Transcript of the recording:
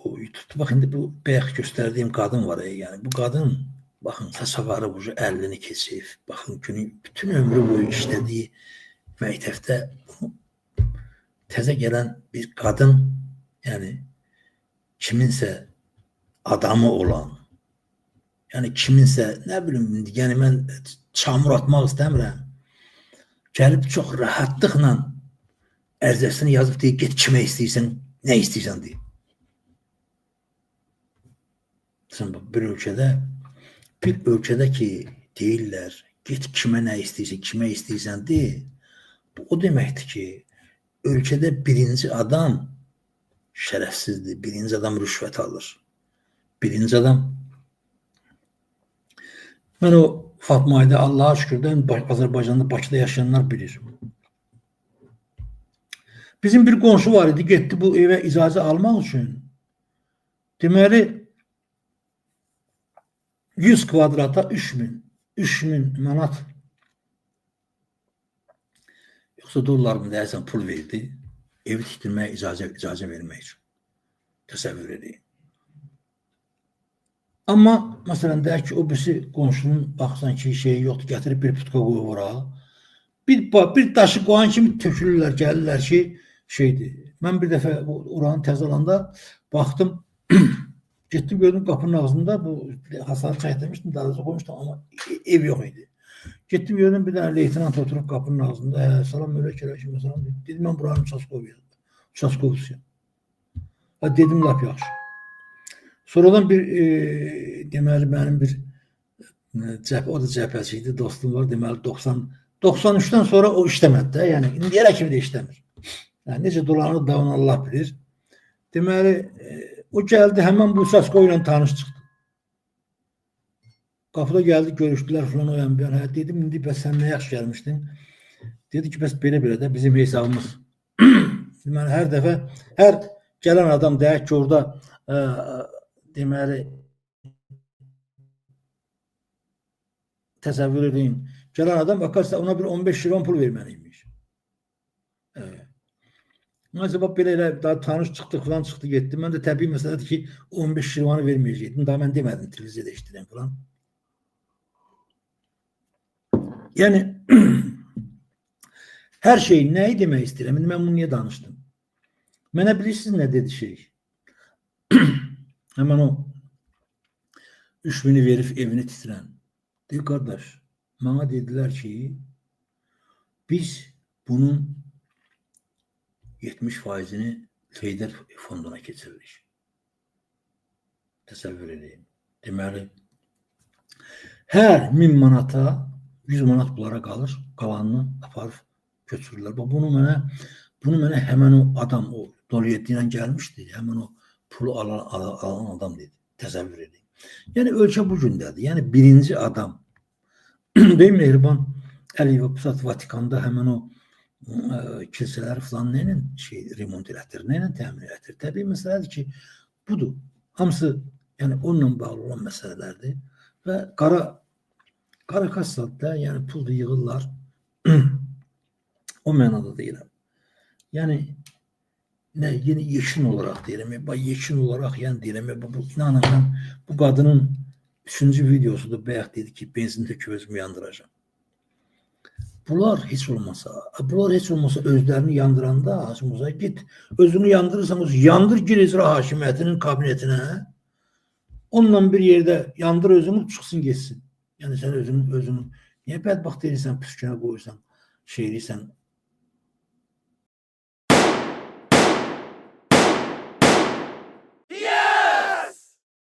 o YouTube'da bak indi bu bayaq göstərdiyim qadın var. Yəni bu qadın baxın təsəvvürü bu 50'ni keçib. Baxın bütün ömrü boyu işlədiyi məktəbdə təzə gələn bir qadın, yəni kiminsə adamı olan, yəni kiminsə nə bilim, yəni mən çamur atmaq istəmirəm. Gəlib çox rahatlıqla ərizəsini yazıb deyir, get kimə istəyirsən, nə istəyirsən deyir. Bir ölkədə ki deyirlər, get kimə nə istəyirsən, kimə istəyirsən deyir. Bu o deməkdir ki, ölkədə birinci adam şərəfsizdir, birinci adam rüşvət alır. Birinci adam, mən o Fatmaydı, Allah'a şükürdən Azərbaycanda, Bakıda yaşayanlar bilir. Bizim bir qonşu var idi, getdi bu evə icazə almaq üçün. Deməli, 100 kvadrata 3000 manat yoxsa dollar mı deyərsən pul verdi, evi tikdirməyə icazə vermək üçün. Təsəvvür edin. Amma məsələn deyək ki, o birisi qonşunun baxsan ki şeyi yoxdur, gətirib bir putka qoyur ora. Bir daşı qoyan kimi tökülürlər, gəlirlər ki şeydir. Mən bir dəfə oranı təzə alanda baxdım, getdim gördüm qapının ağzında bu hasarı çəkdirmişdim, daraza qoymuştum amma ev yox idi. Getdim gördüm bir dənə leytenant oturub qapının ağzında, salam aleyküm, salam dedim, mən buranın Çaskovusuyum. Dedim lap yaxşı. Sonradan bir deməli mənim bir o da cəbhəçi idi, dostum var, deməli 93'dən sonra o işləmədi də, yəni indiyərə kimi də işləmir. Yəni necə dolanır da onu Allah bilir. Deməli o gəldi, həmən bu Çaskov ilə tanış çıxdı. Qapıda gəldi, görüşdülər falan o yan bir yana. Dedim, indi bəs sən nə yaxşı gəlmişdin? Dedi ki, bəs belə-belə də bizim hesabımız. Deməli, hər dəfə, hər gələn adam deyək ki, orada deməli təsəvvür edin, gələn adam bakarsa ona bir 15 şirvan pul verməliymiş. Neyse bak belə daha tanış çıxdıq falan çıxdı getdi. Mən də təbii məsələdir ki 15 şirvanı verməyəcəkdim. Daha mən demədim televiziyada işləyirəm falan. Yəni hər şey nəyi demək istəyirəm? İndi mən bunu niyə danışdım? Mənə bilirsiniz nə dedi şey? Həmən o 3000'i verib evini titrən. Deyir qardaş, mənə dedilər ki biz bunun 70%'ni Feyder fonduna keçiririk. Təsəvvür edin. Deməli, hər 1000 manata 100 manat bunlara qalır, qalanını aparıb götürürlər. Bunu mənə həmən o adam, o Doliyetli ilə gəlmişdi, həmən o pulu alan adam dedi. Təsəvvür edin. Yəni, ölkə bu gündədir. Yəni, birinci adam, deyim Mehriban Əliyeva Pusat Vatikanda həmən o kilsələri falan nə ilə remont elətdir, nə ilə təmin elətdir? Təbii məsələdir ki, budur. Hamısı onunla bağlı olan məsələlərdir və qara kassada, yəni pul da yığırlar. O mənada deyirəm. Yəni, yeni yeşin olaraq deyirəm, yeşin olaraq deyirəm, inanın mən bu qadının 3-cü videosudur, bayaq dedi ki, benzin töküb özümü yandıracağım. Bunlar heç olmasa özlərini yandıranda, git özünü yandırırsanız, yandır gir icra hakimiyyətinin kabinetinə, onunla bir yerdə yandır özünü, çıxsın geçsin. Yəni sən özünü, niyə bədbaxt deyirsən, püskünə qoyursan, şey deyirsən,